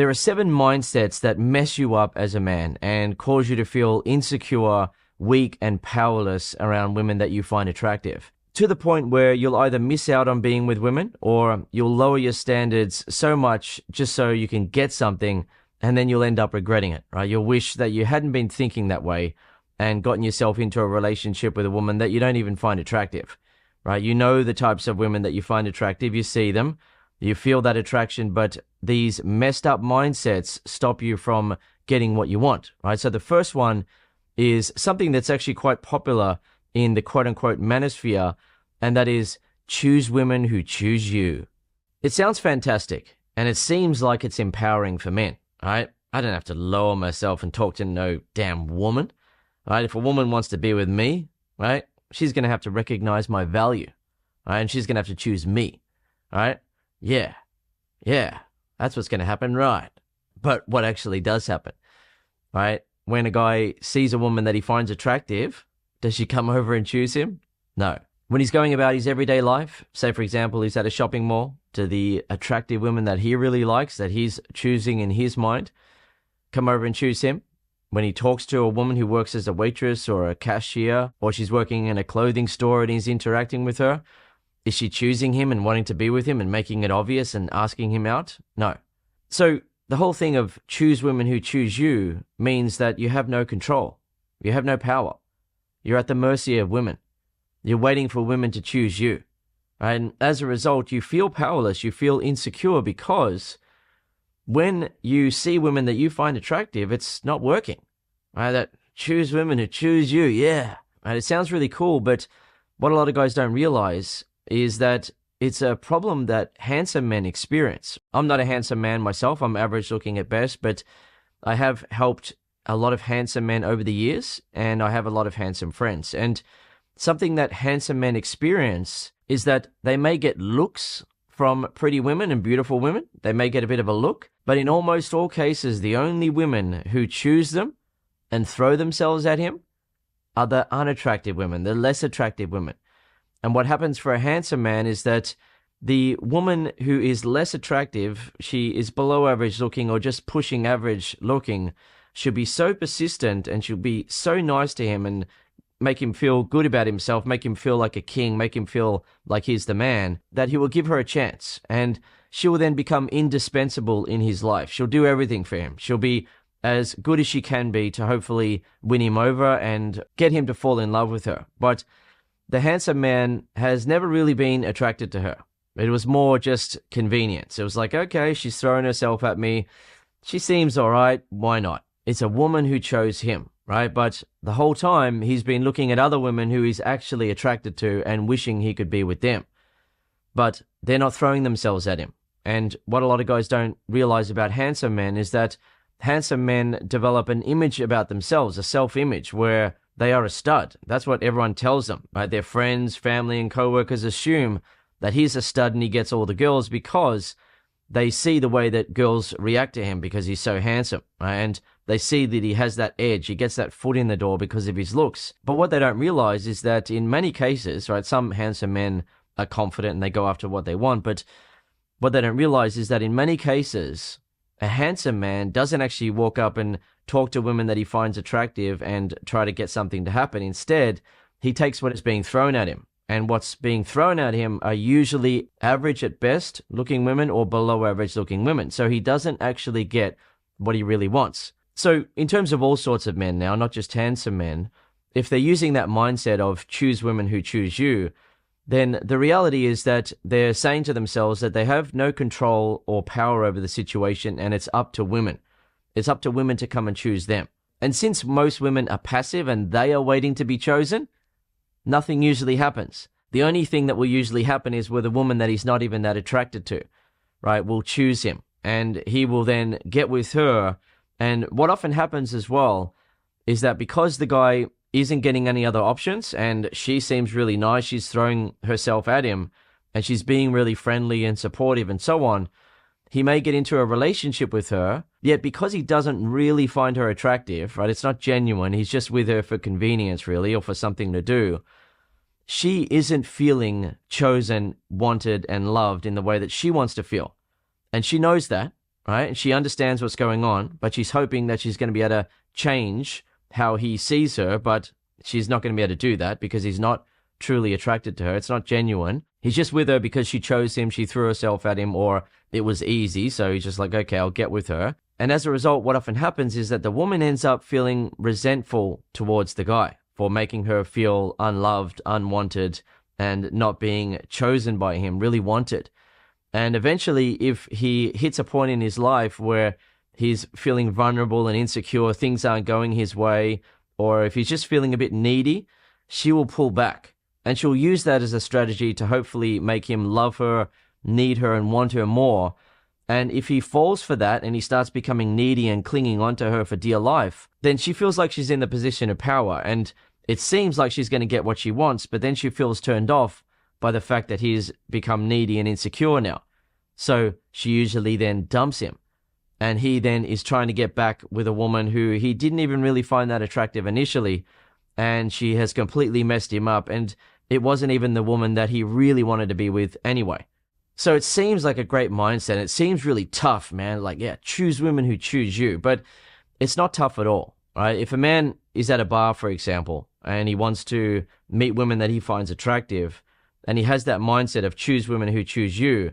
There are 7 mindsets that mess you up as a man and cause you to feel insecure, weak, and powerless around women that you find attractive, to the point where you'll either miss out on being with women or you'll lower your standards so much just so you can get something, and then you'll end up regretting it, right? You'll wish that you hadn't been thinking that way and gotten yourself into a relationship with a woman that you don't even find attractive, right? You know the types of women that you find attractive, you see them, you feel that attraction, but these messed up mindsets stop you from getting what you want, right? So the first one is something that's actually quite popular in the quote-unquote manosphere, and that is choose women who choose you. It sounds fantastic, and it seems like it's empowering for men, right? I don't have to lower myself and talk to no damn woman, right? If a woman wants to be with me, right, she's going to have to recognize my value, right? And she's going to have to choose me, right? Yeah, that's what's going to happen, right? But what actually does happen, right? When a guy sees a woman that he finds attractive, does she come over and choose him? No. When he's going about his everyday life, say for example, he's at a shopping mall, do the attractive women that he really likes, that he's choosing in his mind, come over and choose him? When he talks to a woman who works as a waitress or a cashier, or she's working in a clothing store and he's interacting with her, is she choosing him and wanting to be with him and making it obvious and asking him out? No. So the whole thing of choose women who choose you means that you have no control. You have no power. You're at the mercy of women. You're waiting for women to choose you. And as a result, you feel powerless. You feel insecure because when you see women that you find attractive, it's not working. Right? That choose women who choose you. Yeah. Right? It sounds really cool, but what a lot of guys don't realize is that it's a problem that handsome men experience. I'm not a handsome man myself. I'm average looking at best, but I have helped a lot of handsome men over the years, and I have a lot of handsome friends. And something that handsome men experience is that they may get looks from pretty women and beautiful women. They may get a bit of a look, but in almost all cases, the only women who choose them and throw themselves at him are the unattractive women, the less attractive women. And what happens for a handsome man is that the woman who is less attractive, she is below average looking or just pushing average looking, she'll be so persistent and she'll be so nice to him and make him feel good about himself, make him feel like a king, make him feel like he's the man, that he will give her a chance. And she will then become indispensable in his life. She'll do everything for him. She'll be as good as she can be to hopefully win him over and get him to fall in love with her. But the handsome man has never really been attracted to her. It was more just convenience. It was like, okay, she's throwing herself at me. She seems all right. Why not? It's a woman who chose him, right? But the whole time he's been looking at other women who he's actually attracted to and wishing he could be with them. But they're not throwing themselves at him. And what a lot of guys don't realize about handsome men is that handsome men develop an image about themselves, a self-image where they are a stud. That's what everyone tells them, right? Their friends, family, and co-workers assume that he's a stud and he gets all the girls because they see the way that girls react to him because he's so handsome, right? And they see that he has that edge. He gets that foot in the door because of his looks. But what they don't realize is that in many cases, right, some handsome men are confident and they go after what they want. But what they don't realize is that in many cases, a handsome man doesn't actually walk up and talk to women that he finds attractive and try to get something to happen. Instead, he takes what is being thrown at him. And what's being thrown at him are usually average at best looking women or below average looking women. So he doesn't actually get what he really wants. So in terms of all sorts of men now, not just handsome men, if they're using that mindset of choose women who choose you, then the reality is that they're saying to themselves that they have no control or power over the situation and it's up to women. It's up to women to come and choose them. And since most women are passive and they are waiting to be chosen, nothing usually happens. The only thing that will usually happen is with a woman that he's not even that attracted to, right, will choose him. And he will then get with her. And what often happens as well is that because the guy isn't getting any other options and she seems really nice, she's throwing herself at him and she's being really friendly and supportive and so on, he may get into a relationship with her, yet because he doesn't really find her attractive, right, it's not genuine, he's just with her for convenience really or for something to do, she isn't feeling chosen, wanted, and loved in the way that she wants to feel. And she knows that, right? And she understands what's going on, but she's hoping that she's going to be able to change how he sees her, but she's not going to be able to do that because he's not truly attracted to her. It's not genuine. He's just with her because she chose him, she threw herself at him, or it was easy. So he's just like, okay, I'll get with her. And as a result, what often happens is that the woman ends up feeling resentful towards the guy for making her feel unloved, unwanted, and not being chosen by him, really wanted. And eventually, if he hits a point in his life where he's feeling vulnerable and insecure, things aren't going his way, or if he's just feeling a bit needy, she will pull back. And she'll use that as a strategy to hopefully make him love her, need her, and want her more. And if he falls for that and he starts becoming needy and clinging onto her for dear life, then she feels like she's in the position of power. And it seems like she's going to get what she wants, but then she feels turned off by the fact that he's become needy and insecure now. So she usually then dumps him. And he then is trying to get back with a woman who he didn't even really find that attractive initially. And she has completely messed him up. And it wasn't even the woman that he really wanted to be with anyway. So it seems like a great mindset. It seems really tough, man. Like, yeah, choose women who choose you. But it's not tough at all, right? If a man is at a bar, for example, and he wants to meet women that he finds attractive, and he has that mindset of choose women who choose you,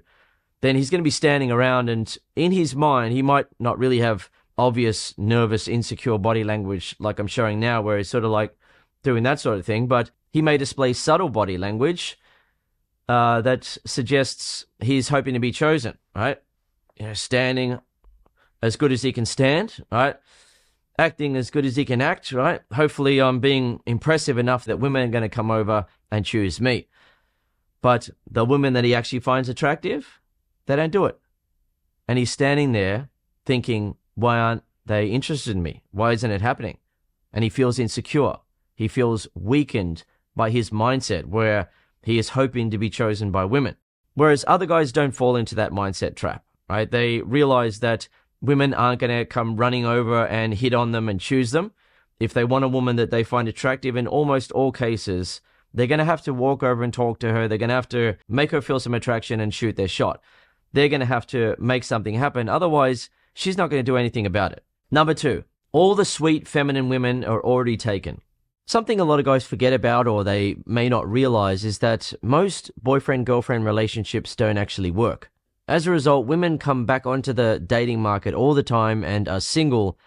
then he's going to be standing around, and in his mind, he might not really have obvious, nervous, insecure body language like I'm showing now, where he's sort of like doing that sort of thing, but he may display subtle body language that suggests he's hoping to be chosen, right? You know, standing as good as he can stand, right? Acting as good as he can act, right? Hopefully I'm being impressive enough that women are going to come over and choose me. But the women that he actually finds attractive, they don't do it. And he's standing there thinking, why aren't they interested in me? Why isn't it happening? And he feels insecure. He feels weakened by his mindset where he is hoping to be chosen by women. Whereas other guys don't fall into that mindset trap, right? They realize that women aren't going to come running over and hit on them and choose them. If they want a woman that they find attractive, in almost all cases, they're going to have to walk over and talk to her. They're going to have to make her feel some attraction and shoot their shot. They're going to have to make something happen. Otherwise, she's not going to do anything about it. Number 2, all the sweet feminine women are already taken. Something a lot of guys forget about, or they may not realize, is that most boyfriend-girlfriend relationships don't actually work. As a result, women come back onto the dating market all the time and are single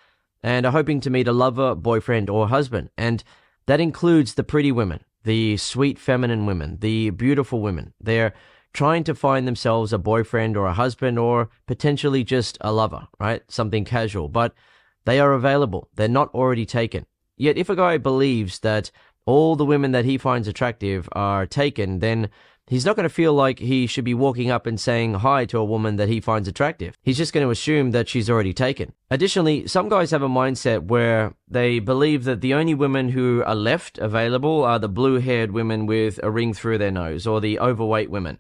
and are hoping to meet a lover, boyfriend, or husband. And that includes the pretty women, the sweet feminine women, the beautiful women. They're trying to find themselves a boyfriend or a husband, or potentially just a lover, right? Something casual, but they are available. They're not already taken. Yet if a guy believes that all the women that he finds attractive are taken, then he's not going to feel like he should be walking up and saying hi to a woman that he finds attractive. He's just going to assume that she's already taken. Additionally, some guys have a mindset where they believe that the only women who are left available are the blue-haired women with a ring through their nose, or the overweight women,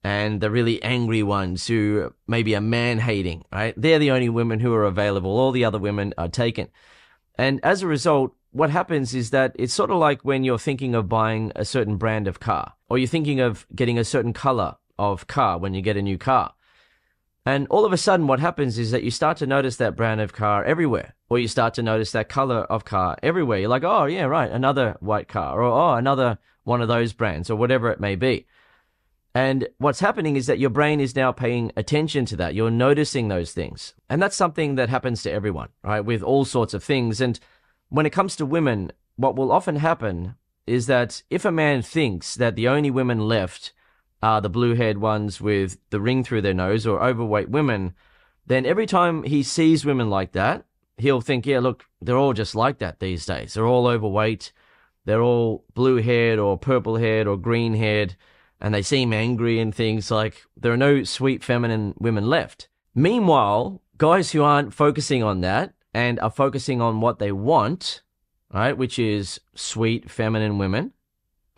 and the really angry ones who maybe are man-hating, right? They're the only women who are available. All the other women are taken. And as a result, what happens is that it's sort of like when you're thinking of buying a certain brand of car, or you're thinking of getting a certain color of car when you get a new car. And all of a sudden what happens is that you start to notice that brand of car everywhere, or you start to notice that color of car everywhere. You're like, oh yeah, right, another white car, or oh, another one of those brands, or whatever it may be. And what's happening is that your brain is now paying attention to that. You're noticing those things. And that's something that happens to everyone, right? With all sorts of things. And when it comes to women, what will often happen is that if a man thinks that the only women left are the blue-haired ones with the ring through their nose, or overweight women, then every time he sees women like that, he'll think, yeah, look, they're all just like that these days. They're all overweight. They're all blue-haired or purple-haired or green-haired. And they seem angry and things. Like, there are no sweet feminine women left. Meanwhile, guys who aren't focusing on that and are focusing on what they want, right, which is sweet feminine women,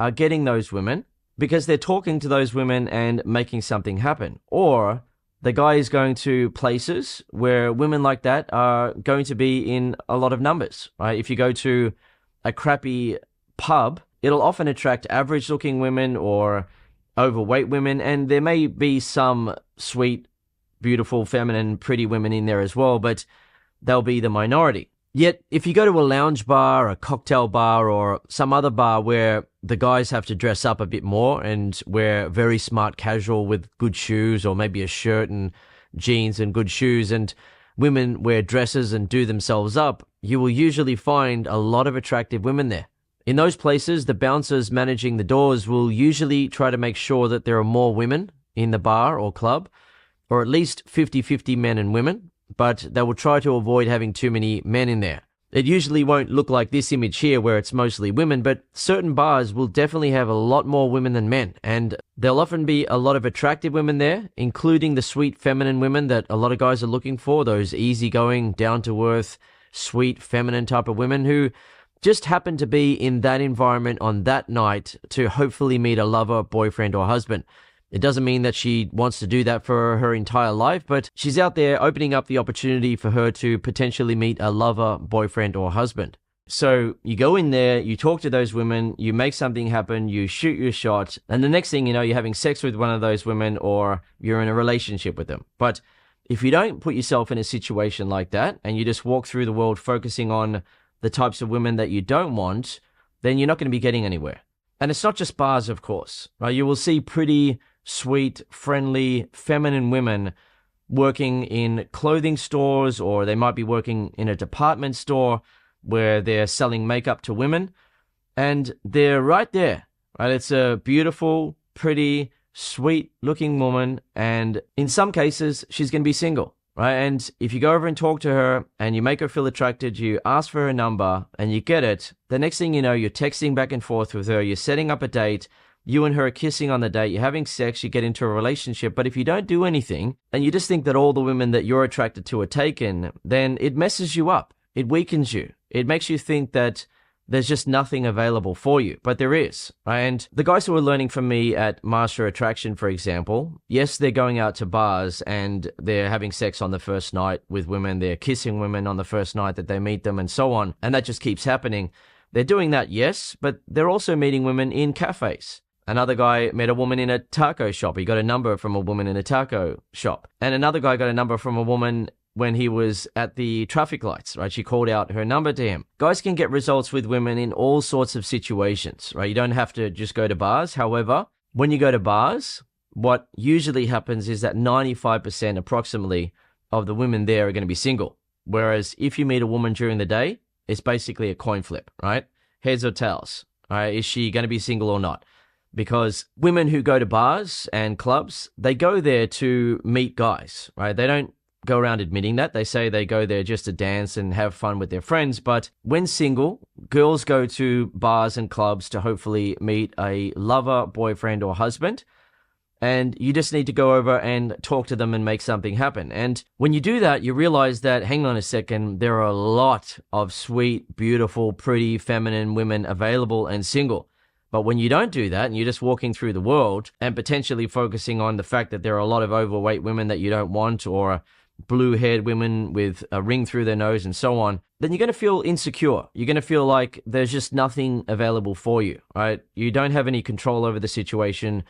are getting those women because they're talking to those women and making something happen. Or the guy is going to places where women like that are going to be in a lot of numbers, right? If you go to a crappy pub, it'll often attract average-looking women or overweight women, and there may be some sweet beautiful, feminine, pretty women in there as well, but they'll be the minority. Yet, if you go to a lounge bar, a cocktail bar, or some other bar where the guys have to dress up a bit more and wear very smart casual with good shoes, or maybe a shirt and jeans and good shoes, and women wear dresses and do themselves up, you will usually find a lot of attractive women there. In those places, the bouncers managing the doors will usually try to make sure that there are more women in the bar or club, or at least 50-50 men and women, but they will try to avoid having too many men in there. It usually won't look like this image here where it's mostly women, but certain bars will definitely have a lot more women than men, and there'll often be a lot of attractive women there, including the sweet feminine women that a lot of guys are looking for, those easygoing, down-to-earth, sweet feminine type of women who just happen to be in that environment on that night to hopefully meet a lover, boyfriend, or husband. It doesn't mean that she wants to do that for her entire life, but she's out there opening up the opportunity for her to potentially meet a lover, boyfriend, or husband. So you go in there, you talk to those women, you make something happen, you shoot your shot, and the next thing you know, you're having sex with one of those women or you're in a relationship with them. But if you don't put yourself in a situation like that and you just walk through the world focusing on the types of women that you don't want, then you're not going to be getting anywhere. And it's not just bars, of course, right? You will see pretty, sweet, friendly, feminine women working in clothing stores, or they might be working in a department store where they're selling makeup to women, and they're right there, right? It's a beautiful, pretty, sweet-looking woman, and in some cases, she's going to be single, right? And if you go over and talk to her and you make her feel attracted, you ask for her number and you get it, the next thing you know, you're texting back and forth with her, you're setting up a date, you and her are kissing on the date, you're having sex, you get into a relationship. But if you don't do anything and you just think that all the women that you're attracted to are taken, then it messes you up. It weakens you. It makes you think that there's just nothing available for you. But there is. And the guys who are learning from me at Master Attraction, for example, yes, they're going out to bars and they're having sex on the first night with women. They're kissing women on the first night that they meet them and so on. And that just keeps happening. They're doing that, yes, but they're also meeting women in cafes. Another guy met a woman in a taco shop. He got a number from a woman in a taco shop. And another guy got a number from a woman when he was at the traffic lights, right? She called out her number to him. Guys can get results with women in all sorts of situations, right? You don't have to just go to bars. However, when you go to bars, what usually happens is that 95% approximately of the women there are going to be single. Whereas if you meet a woman during the day, it's basically a coin flip, right? Heads or tails, right? Is she going to be single or not? Because women who go to bars and clubs, they go there to meet guys, right? They don't go around admitting that. They say they go there just to dance and have fun with their friends. But when single, girls go to bars and clubs to hopefully meet a lover, boyfriend, or husband. And you just need to go over and talk to them and make something happen. And when you do that, you realize that, hang on a second, there are a lot of sweet, beautiful, pretty, feminine women available and single. But when you don't do that and you're just walking through the world and potentially focusing on the fact that there are a lot of overweight women that you don't want, or blue-haired women with a ring through their nose and so on, then you're going to feel insecure. You're going to feel like there's just nothing available for you, right? You don't have any control over the situation.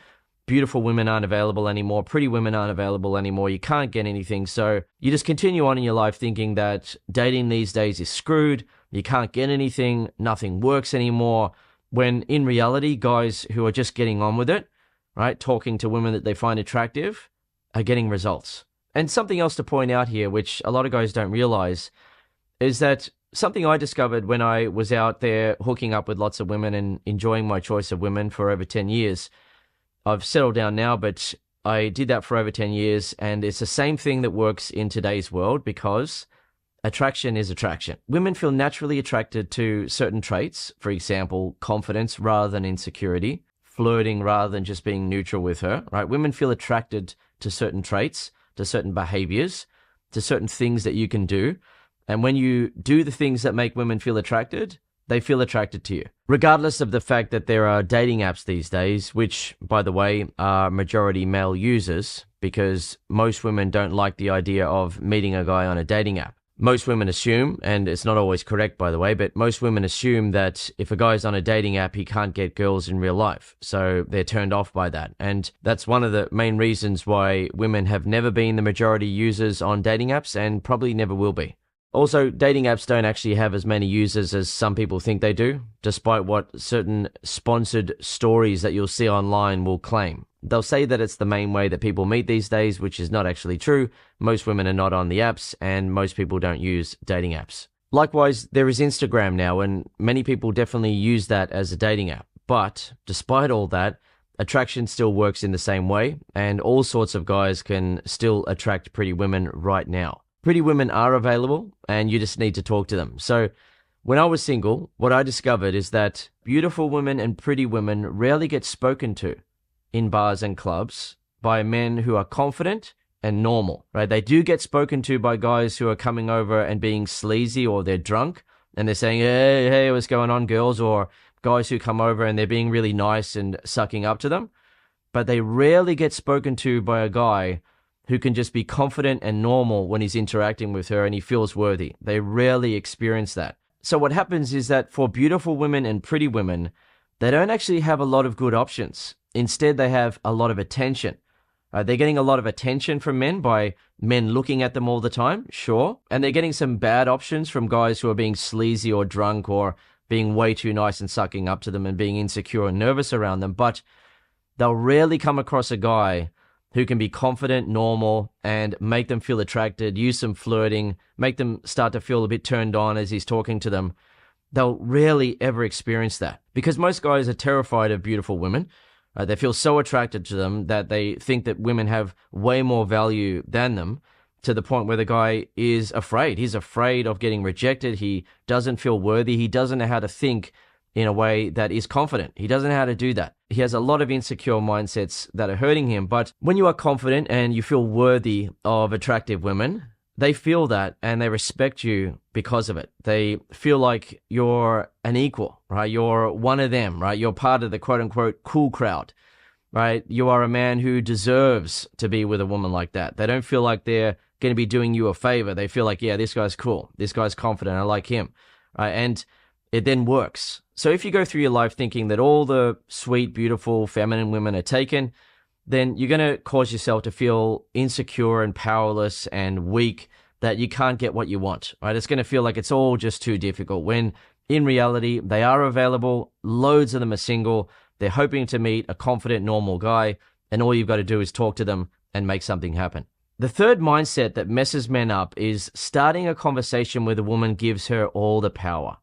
Beautiful women aren't available anymore. Pretty women aren't available anymore. You can't get anything. So you just continue on in your life thinking that dating these days is screwed. You can't get anything. Nothing works anymore. When in reality, guys who are just getting on with it, right, talking to women that they find attractive, are getting results. And something else to point out here, which a lot of guys don't realize, is that something I discovered when I was out there hooking up with lots of women and enjoying my choice of women for over 10 years. I've settled down now, but I did that for over 10 years, and it's the same thing that works in today's world, because attraction is attraction. Women feel naturally attracted to certain traits, for example, confidence rather than insecurity, flirting rather than just being neutral with her, right? Women feel attracted to certain traits, to certain behaviors, to certain things that you can do. And when you do the things that make women feel attracted, they feel attracted to you. Regardless of the fact that there are dating apps these days, which, by the way, are majority male users, because most women don't like the idea of meeting a guy on a dating app. Most women assume, and it's not always correct by the way, but most women assume that if a guy's on a dating app, he can't get girls in real life. So they're turned off by that. And that's one of the main reasons why women have never been the majority users on dating apps and probably never will be. Also, dating apps don't actually have as many users as some people think they do, despite what certain sponsored stories that you'll see online will claim. They'll say that it's the main way that people meet these days, which is not actually true. Most women are not on the apps, and most people don't use dating apps. Likewise, there is Instagram now, and many people definitely use that as a dating app. But despite all that, attraction still works in the same way, and all sorts of guys can still attract pretty women right now. Pretty women are available, and you just need to talk to them. So when I was single, what I discovered is that beautiful women and pretty women rarely get spoken to in bars and clubs by men who are confident and normal, right? They do get spoken to by guys who are coming over and being sleazy, or they're drunk and they're saying, hey, what's going on, girls? Or guys who come over and they're being really nice and sucking up to them. But they rarely get spoken to by a guy who can just be confident and normal when he's interacting with her and he feels worthy. They rarely experience that. So what happens is that for beautiful women and pretty women, they don't actually have a lot of good options. Instead, they have a lot of attention. They're getting a lot of attention from men by men looking at them all the time, sure. And they're getting some bad options from guys who are being sleazy or drunk or being way too nice and sucking up to them and being insecure and nervous around them. But they'll rarely come across a guy who can be confident, normal, and make them feel attracted, use some flirting, make them start to feel a bit turned on as he's talking to them. They'll rarely ever experience that because most guys are terrified of beautiful women. They feel so attracted to them that they think that women have way more value than them, to the point where the guy is afraid. He's afraid of getting rejected. He doesn't feel worthy. He doesn't know how to think in a way that is confident. He doesn't know how to do that. He has a lot of insecure mindsets that are hurting him. But when you are confident and you feel worthy of attractive women, they feel that and they respect you because of it. They feel like you're an equal, right? You're one of them, right? You're part of the quote unquote cool crowd, right? You are a man who deserves to be with a woman like that. They don't feel like they're going to be doing you a favor. They feel like, yeah, this guy's cool. This guy's confident. I like him, right? And it then works. So if you go through your life thinking that all the sweet, beautiful, feminine women are taken, then you're going to cause yourself to feel insecure and powerless and weak, that you can't get what you want, right? It's going to feel like it's all just too difficult, when in reality, they are available. Loads of them are single. They're hoping to meet a confident, normal guy, and all you've got to do is talk to them and make something happen. The third mindset that messes men up is starting a conversation with a woman gives her all the power.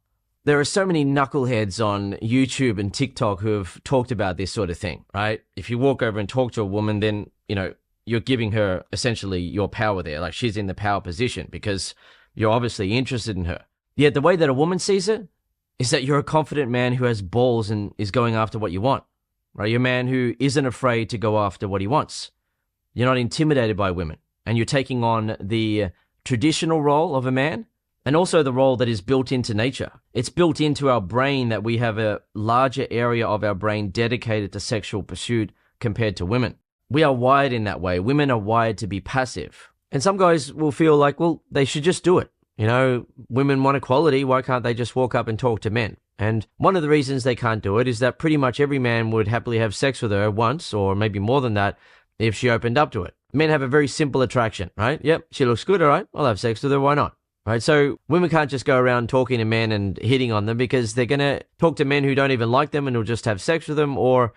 There are so many knuckleheads on YouTube and TikTok who have talked about this sort of thing, right? If you walk over and talk to a woman, then, you're giving her essentially your power there. Like, she's in the power position because you're obviously interested in her. Yet the way that a woman sees it is that you're a confident man who has balls and is going after what you want, right? You're a man who isn't afraid to go after what he wants. You're not intimidated by women, and you're taking on the traditional role of a man, and also the role that is built into nature. It's built into our brain that we have a larger area of our brain dedicated to sexual pursuit compared to women. We are wired in that way. Women are wired to be passive. And some guys will feel like, well, they should just do it. Women want equality. Why can't they just walk up and talk to men? And one of the reasons they can't do it is that pretty much every man would happily have sex with her once, or maybe more than that, if she opened up to it. Men have a very simple attraction, right? Yep, she looks good, all right, I'll have sex with her, why not? Right, so women can't just go around talking to men and hitting on them, because they're going to talk to men who don't even like them and will just have sex with them, or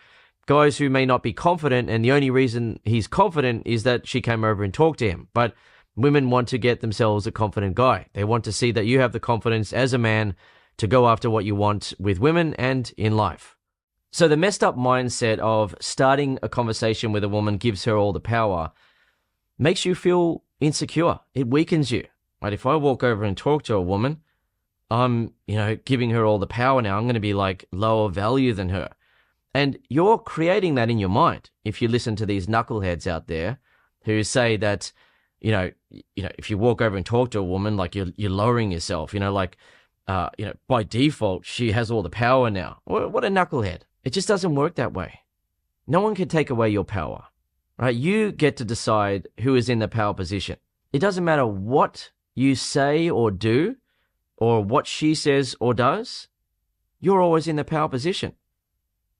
guys who may not be confident, and the only reason he's confident is that she came over and talked to him. But women want to get themselves a confident guy. They want to see that you have the confidence as a man to go after what you want with women and in life. So the messed up mindset of starting a conversation with a woman gives her all the power makes you feel insecure. It weakens you. Right? If I walk over and talk to a woman, I'm, giving her all the power now. I'm going to be like lower value than her. And you're creating that in your mind. If you listen to these knuckleheads out there who say that, if you walk over and talk to a woman, like you're lowering yourself, by default, she has all the power now. What a knucklehead. It just doesn't work that way. No one can take away your power, right? You get to decide who is in the power position. It doesn't matter what you say or do, or what she says or does, you're always in the power position.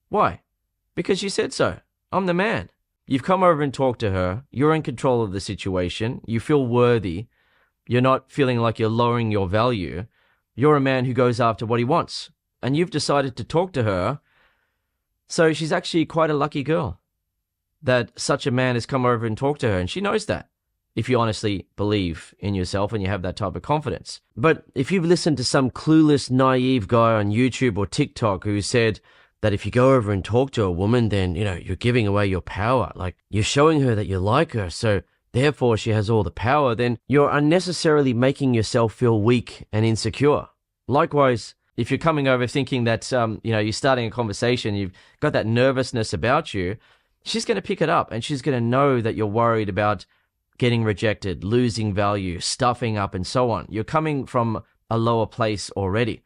Why? Because you said so. I'm the man. You've come over and talked to her. You're in control of the situation. You feel worthy. You're not feeling like you're lowering your value. You're a man who goes after what he wants. And you've decided to talk to her. So she's actually quite a lucky girl that such a man has come over and talked to her. And she knows that, if you honestly believe in yourself and you have that type of confidence. But if you've listened to some clueless, naive guy on YouTube or TikTok who said that if you go over and talk to a woman, then, you're giving away your power. Like, you're showing her that you like her, so therefore she has all the power, then you're unnecessarily making yourself feel weak and insecure. Likewise, if you're coming over thinking that, you're starting a conversation, you've got that nervousness about you, she's going to pick it up and she's going to know that you're worried about getting rejected, losing value, stuffing up, and so on. You're coming from a lower place already.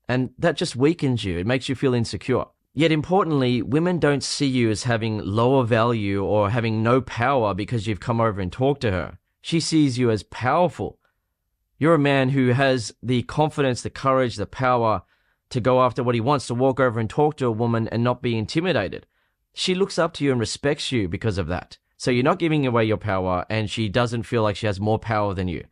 And that just weakens you. It makes you feel insecure. Yet importantly, women don't see you as having lower value or having no power because you've come over and talked to her. She sees you as powerful. You're a man who has the confidence, the courage, the power to go after what he wants, to walk over and talk to a woman and not be intimidated. She looks up to you and respects you because of that. So you're not giving away your power, and she doesn't feel like she has more power than you.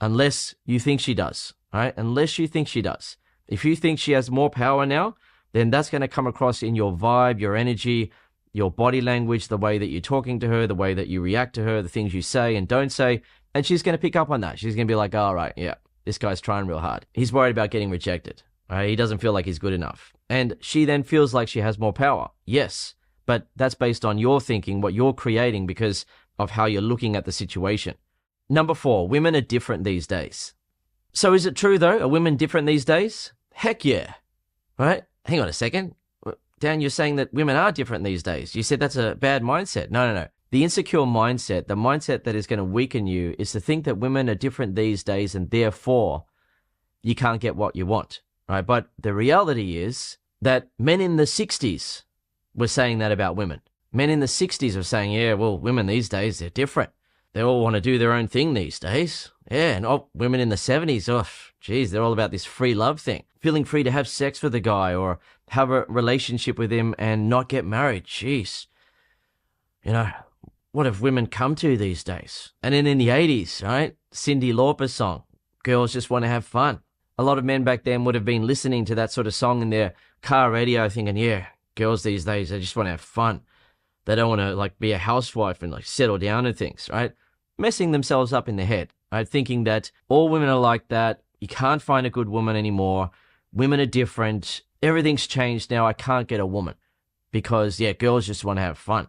Unless you think she does, right? Unless you think she does. If you think she has more power now, then that's going to come across in your vibe, your energy, your body language, the way that you're talking to her, the way that you react to her, the things you say and don't say. And she's going to pick up on that. She's going to be like, all right, yeah, this guy's trying real hard. He's worried about getting rejected. Right? He doesn't feel like he's good enough. And she then feels like she has more power. Yes, but that's based on your thinking, what you're creating because of how you're looking at the situation. Number 4, women are different these days. So is it true though? Are women different these days? Heck yeah. Right? Hang on a second. Dan, you're saying that women are different these days. You said that's a bad mindset. No. The insecure mindset, the mindset that is going to weaken you, is to think that women are different these days and therefore you can't get what you want. Right? But the reality is that men in the 60s were saying that about women. Men in the 60s were saying, yeah, well, women these days, they're different. They all want to do their own thing these days. Yeah, and women in the 70s, geez, they're all about this free love thing. Feeling free to have sex with a guy or have a relationship with him and not get married. Jeez. What have women come to these days? And then in the 80s, right? Cyndi Lauper's song, Girls Just Want to Have Fun. A lot of men back then would have been listening to that sort of song in their car radio thinking, yeah, girls these days, they just want to have fun. They don't want to be a housewife and settle down and things, right? Messing themselves up in the head, right? Thinking that all women are like that. You can't find a good woman anymore. Women are different. Everything's changed now. I can't get a woman because, yeah, girls just want to have fun.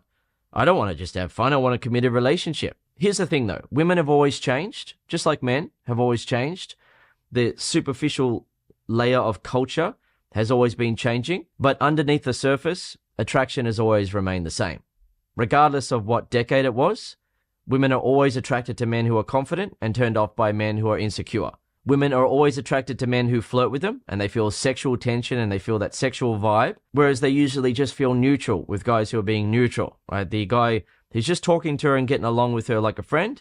I don't want to just have fun. I want a committed relationship. Here's the thing though. Women have always changed, just like men have always changed. The superficial layer of culture has always been changing, but underneath the surface, attraction has always remained the same. Regardless of what decade it was, women are always attracted to men who are confident and turned off by men who are insecure. Women are always attracted to men who flirt with them and they feel sexual tension and they feel that sexual vibe, whereas they usually just feel neutral with guys who are being neutral, right? The guy who's just talking to her and getting along with her like a friend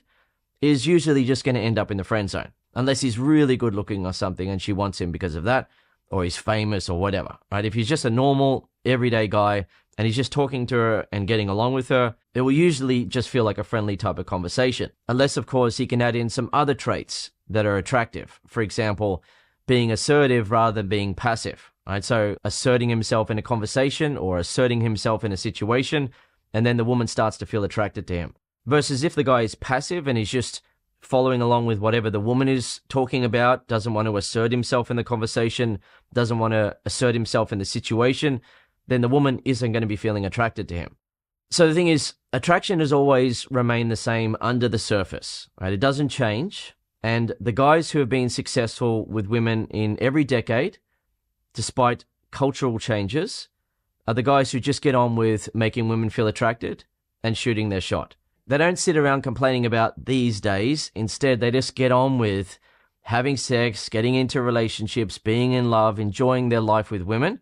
is usually just going to end up in the friend zone, unless he's really good looking or something and she wants him because of that, or he's famous or whatever, right? If he's just a normal, everyday guy and he's just talking to her and getting along with her, it will usually just feel like a friendly type of conversation. Unless, of course, he can add in some other traits that are attractive. For example, being assertive rather than being passive, right? So asserting himself in a conversation or asserting himself in a situation, and then the woman starts to feel attracted to him. Versus if the guy is passive and he's just following along with whatever the woman is talking about, doesn't want to assert himself in the conversation, doesn't want to assert himself in the situation, then the woman isn't going to be feeling attracted to him. So the thing is, attraction has always remained the same under the surface, right? It doesn't change. And the guys who have been successful with women in every decade, despite cultural changes, are the guys who just get on with making women feel attracted and shooting their shot. They don't sit around complaining about these days. Instead, they just get on with having sex, getting into relationships, being in love, enjoying their life with women,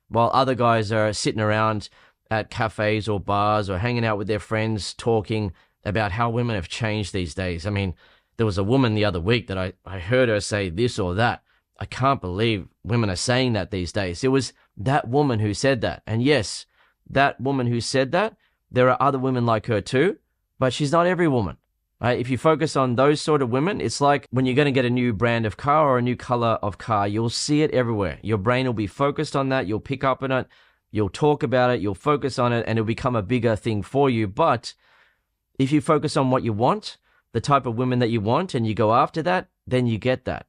while other guys are sitting around at cafes or bars or hanging out with their friends talking about how women have changed these days. I mean, there was a woman the other week that I heard her say this or that. I can't believe women are saying that these days. It was that woman who said that. And yes, that woman who said that, there are other women like her too, but she's not every woman. Right? If you focus on those sort of women, it's like when you're going to get a new brand of car or a new color of car, you'll see it everywhere. Your brain will be focused on that. You'll pick up on it. You'll talk about it. You'll focus on it, and it'll become a bigger thing for you. But if you focus on what you want, the type of women that you want, and you go after that, then you get that.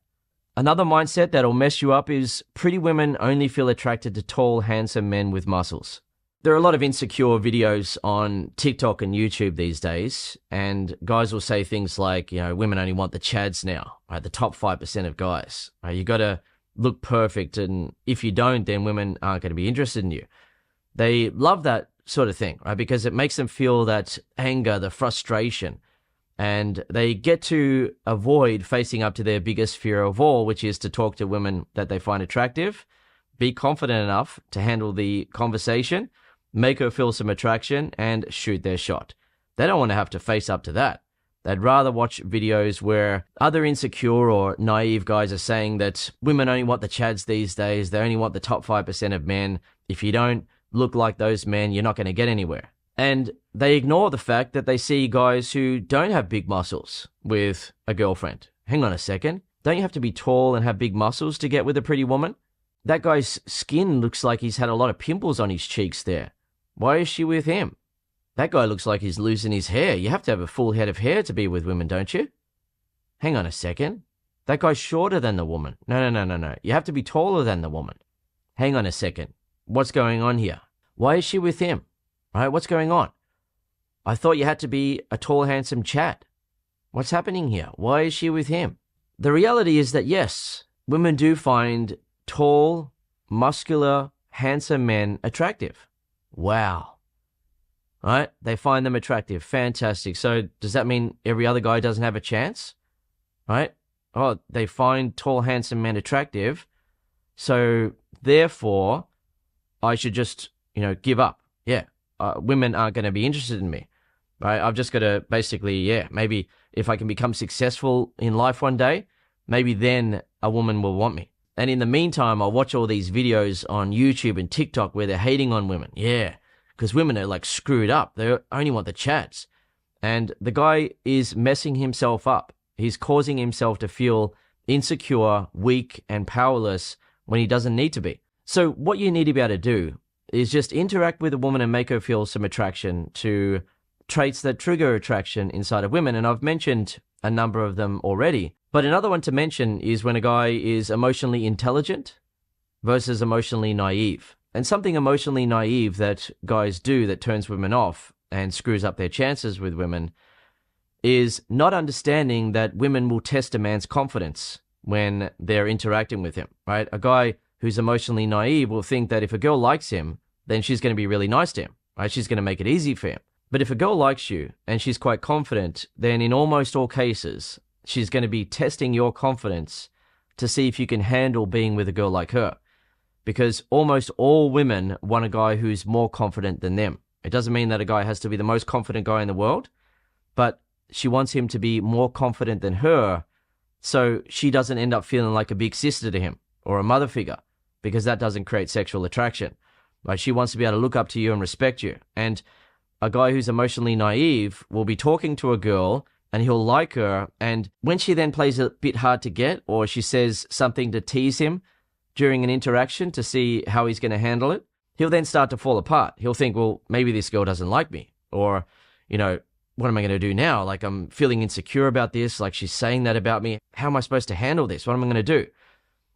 Another mindset that'll mess you up is pretty women only feel attracted to tall, handsome men with muscles. There are a lot of insecure videos on TikTok and YouTube these days, and guys will say things like, women only want the chads now, right? The top 5% of guys, right? You got to look perfect, and if you don't, then women aren't going to be interested in you. They love that sort of thing, right? Because it makes them feel that anger, the frustration, and they get to avoid facing up to their biggest fear of all, which is to talk to women that they find attractive, be confident enough to handle the conversation, make her feel some attraction, and shoot their shot. They don't want to have to face up to that. They'd rather watch videos where other insecure or naive guys are saying that women only want the chads these days, they only want the top 5% of men. If you don't look like those men, you're not going to get anywhere. And they ignore the fact that they see guys who don't have big muscles with a girlfriend. Hang on a second. Don't you have to be tall and have big muscles to get with a pretty woman? That guy's skin looks like he's had a lot of pimples on his cheeks there. Why is she with him? That guy looks like he's losing his hair. You have to have a full head of hair to be with women, don't you? Hang on a second. That guy's shorter than the woman. No. You have to be taller than the woman. Hang on a second. What's going on here? Why is she with him? Right? What's going on? I thought you had to be a tall, handsome chad. What's happening here? Why is she with him? The reality is that yes, women do find tall, muscular, handsome men attractive. Wow. Right? They find them attractive. Fantastic. So does that mean every other guy doesn't have a chance? Right? Oh, they find tall, handsome men attractive. So therefore, I should just, give up. Yeah. Women aren't going to be interested in me. Right? I've just got to basically, maybe if I can become successful in life one day, maybe then a woman will want me. And in the meantime, I'll watch all these videos on YouTube and TikTok where they're hating on women. Yeah, because women are like screwed up. They only want the chats. And the guy is messing himself up. He's causing himself to feel insecure, weak, and powerless when he doesn't need to be. So what you need to be able to do is just interact with a woman and make her feel some attraction to traits that trigger attraction inside of women. And I've mentioned a number of them already. But another one to mention is when a guy is emotionally intelligent versus emotionally naive. And something emotionally naive that guys do that turns women off and screws up their chances with women is not understanding that women will test a man's confidence when they're interacting with him, right? A guy who's emotionally naive will think that if a girl likes him, then she's going to be really nice to him, right? She's going to make it easy for him. But if a girl likes you and she's quite confident, then in almost all cases, she's going to be testing your confidence to see if you can handle being with a girl like her. Because almost all women want a guy who's more confident than them. It doesn't mean that a guy has to be the most confident guy in the world, but she wants him to be more confident than her so she doesn't end up feeling like a big sister to him or a mother figure, because that doesn't create sexual attraction. Right? She wants to be able to look up to you and respect you. And a guy who's emotionally naive will be talking to a girl and he'll like her, and when she then plays a bit hard to get or she says something to tease him during an interaction to see how he's going to handle it, he'll then start to fall apart. He'll think, well, maybe this girl doesn't like me, or, what am I going to do now? Like, I'm feeling insecure about this, like she's saying that about me. How am I supposed to handle this? What am I going to do?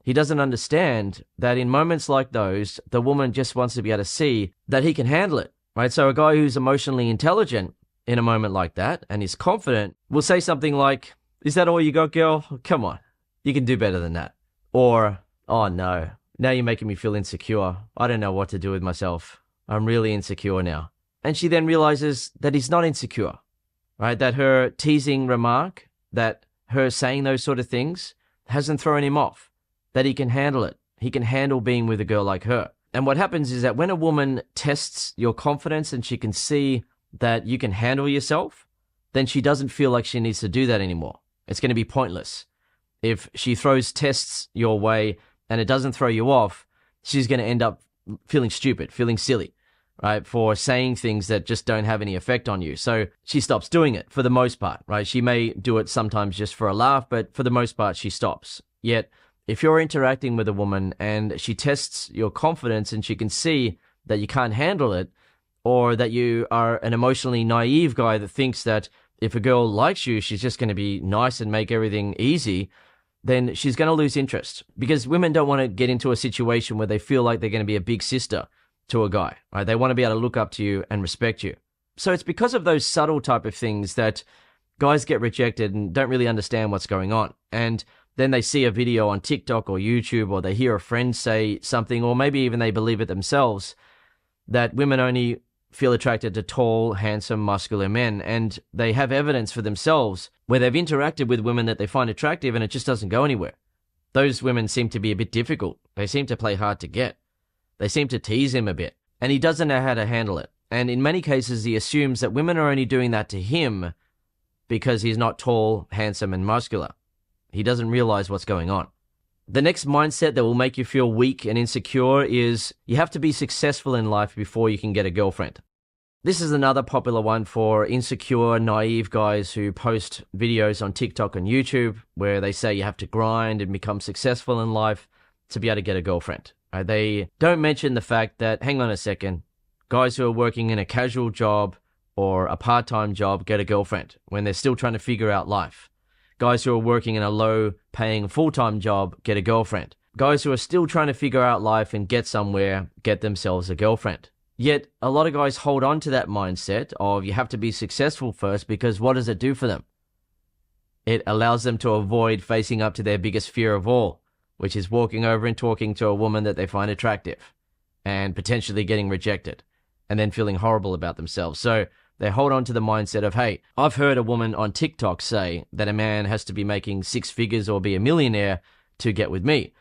He doesn't understand that in moments like those, the woman just wants to be able to see that he can handle it, right? So a guy who's emotionally intelligent in a moment like that and is confident will say something like, is that all you got, girl? Come on, you can do better than that. Or, oh no, now you're making me feel insecure. I don't know what to do with myself. I'm really insecure now. And she then realizes that he's not insecure, right? That her teasing remark, that her saying those sort of things hasn't thrown him off, that he can handle it. He can handle being with a girl like her. And what happens is that when a woman tests your confidence and she can see that you can handle yourself, then she doesn't feel like she needs to do that anymore. It's going to be pointless. If she throws tests your way and it doesn't throw you off, she's going to end up feeling stupid, feeling silly, right, for saying things that just don't have any effect on you. So she stops doing it for the most part, right? She may do it sometimes just for a laugh, but for the most part, she stops. Yet, if you're interacting with a woman and she tests your confidence and she can see that you can't handle it, or that you are an emotionally naive guy that thinks that if a girl likes you, she's just going to be nice and make everything easy, then she's going to lose interest, because women don't want to get into a situation where they feel like they're going to be a big sister to a guy, right? They want to be able to look up to you and respect you. So it's because of those subtle type of things that guys get rejected and don't really understand what's going on. And then they see a video on TikTok or YouTube, or they hear a friend say something, or maybe even they believe it themselves, that women only feel attracted to tall, handsome, muscular men, and they have evidence for themselves where they've interacted with women that they find attractive and it just doesn't go anywhere. Those women seem to be a bit difficult. They seem to play hard to get. They seem to tease him a bit, and he doesn't know how to handle it. And in many cases, he assumes that women are only doing that to him because he's not tall, handsome, and muscular. He doesn't realize what's going on. The next mindset that will make you feel weak and insecure is you have to be successful in life before you can get a girlfriend. This is another popular one for insecure, naive guys who post videos on TikTok and YouTube where they say you have to grind and become successful in life to be able to get a girlfriend. They don't mention the fact that, hang on a second, guys who are working in a casual job or a part-time job get a girlfriend when they're still trying to figure out life. Guys who are working in a low-paying full-time job get a girlfriend. Guys who are still trying to figure out life and get somewhere get themselves a girlfriend. Yet, a lot of guys hold on to that mindset of you have to be successful first, because what does it do for them? It allows them to avoid facing up to their biggest fear of all, which is walking over and talking to a woman that they find attractive and potentially getting rejected and then feeling horrible about themselves. So they hold on to the mindset of, hey, I've heard a woman on TikTok say that a man has to be making 6 figures or be a millionaire to get with me.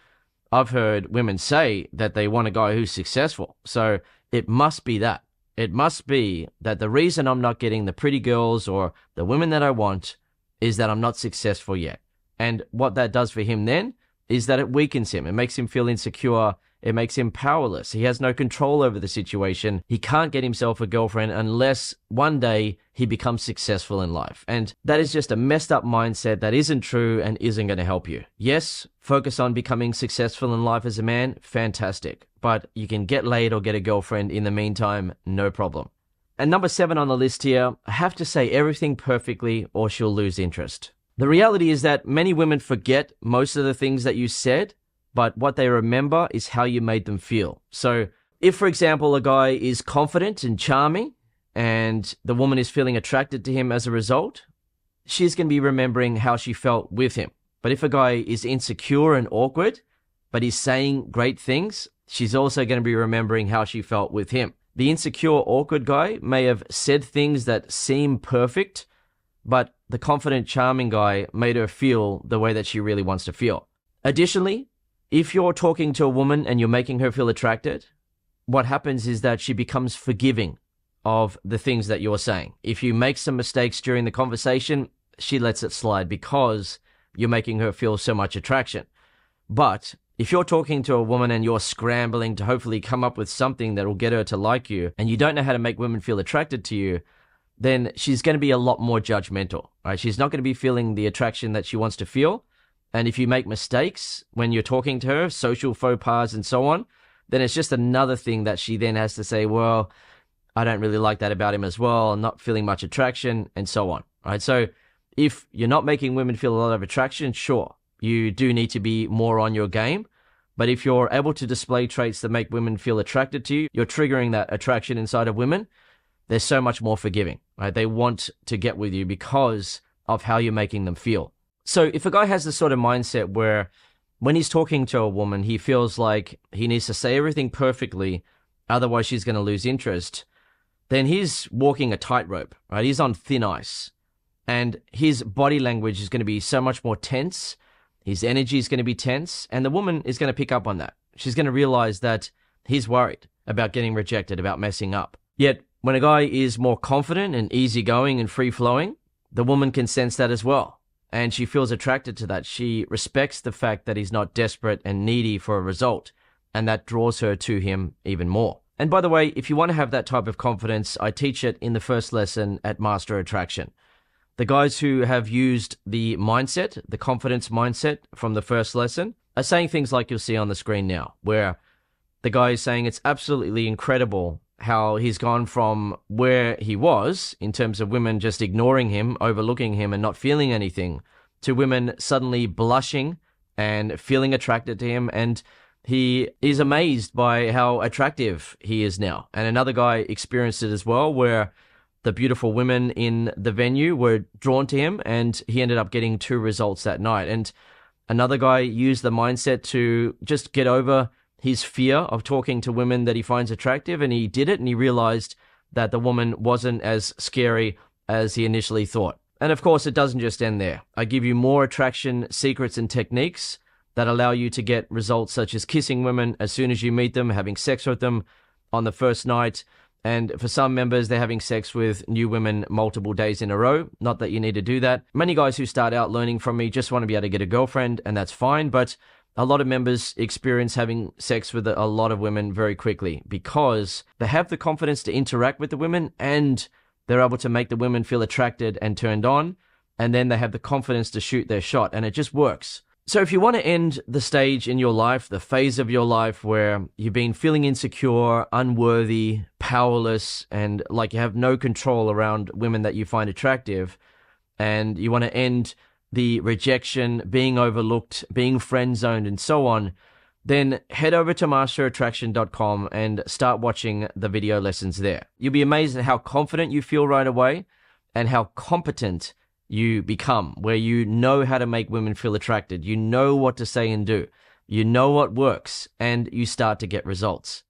I've heard women say that they want a guy who's successful. So it must be that. It must be that the reason I'm not getting the pretty girls or the women that I want is that I'm not successful yet. And what that does for him then is that it weakens him. It makes him feel insecure. It makes him powerless. He has no control over the situation. He can't get himself a girlfriend unless one day he becomes successful in life. And that is just a messed up mindset that isn't true and isn't going to help you. Yes, focus on becoming successful in life as a man. Fantastic. But you can get laid or get a girlfriend in the meantime, no problem. And number 7 on the list here, I have to say everything perfectly or she'll lose interest. The reality is that many women forget most of the things that you said, but what they remember is how you made them feel. So if, for example, a guy is confident and charming and the woman is feeling attracted to him as a result, she's going to be remembering how she felt with him. But if a guy is insecure and awkward, but he's saying great things, she's also going to be remembering how she felt with him. The insecure, awkward guy may have said things that seem perfect, but the confident, charming guy made her feel the way that she really wants to feel. Additionally, if you're talking to a woman and you're making her feel attracted, what happens is that she becomes forgiving of the things that you're saying. If you make some mistakes during the conversation, she lets it slide because you're making her feel so much attraction. But if you're talking to a woman and you're scrambling to hopefully come up with something that will get her to like you, and you don't know how to make women feel attracted to you, then she's going to be a lot more judgmental, right? She's not going to be feeling the attraction that she wants to feel. And if you make mistakes when you're talking to her, social faux pas and so on, then it's just another thing that she then has to say, well, I don't really like that about him as well. I'm not feeling much attraction and so on, right? So if you're not making women feel a lot of attraction, sure, you do need to be more on your game. But if you're able to display traits that make women feel attracted to you, you're triggering that attraction inside of women. They're so much more forgiving, right? They want to get with you because of how you're making them feel. So if a guy has this sort of mindset where when he's talking to a woman, he feels like he needs to say everything perfectly, otherwise she's going to lose interest, then he's walking a tightrope, right? He's on thin ice. And his body language is going to be so much more tense. His energy is going to be tense. And the woman is going to pick up on that. She's going to realize that he's worried about getting rejected, about messing up. Yet when a guy is more confident and easygoing and free-flowing, the woman can sense that as well. and she feels attracted to that. She respects the fact that he's not desperate and needy for a result, and that draws her to him even more. And by the way, if you want to have that type of confidence, I teach it in the first lesson at Master Attraction. The guys who have used the mindset, the confidence mindset from the first lesson, are saying things like you'll see on the screen now, where the guy is saying it's absolutely incredible how he's gone from where he was in terms of women just ignoring him, overlooking him, and not feeling anything, to women suddenly blushing and feeling attracted to him, and he is amazed by how attractive he is now. And another guy experienced it as well, where the beautiful women in the venue were drawn to him, and he ended up getting 2 results that night. And another guy used the mindset to just get over his fear of talking to women that he finds attractive, and he did it, and he realized that the woman wasn't as scary as he initially thought. And of course, it doesn't just end there. I give you more attraction secrets and techniques that allow you to get results such as kissing women as soon as you meet them, having sex with them on the first night. And for some members, they're having sex with new women multiple days in a row. Not that you need to do that. Many guys who start out learning from me just want to be able to get a girlfriend, and that's fine. But a lot of members experience having sex with a lot of women very quickly because they have the confidence to interact with the women, and they're able to make the women feel attracted and turned on. And then they have the confidence to shoot their shot, and it just works. So if you want to end the stage in your life, the phase of your life where you've been feeling insecure, unworthy, powerless, and like you have no control around women that you find attractive, and you want to end the rejection, being overlooked, being friend-zoned, and so on, then head over to masterattraction.com and start watching the video lessons there. You'll be amazed at how confident you feel right away and how competent you become, where you know how to make women feel attracted, you know what to say and do, you know what works, and you start to get results.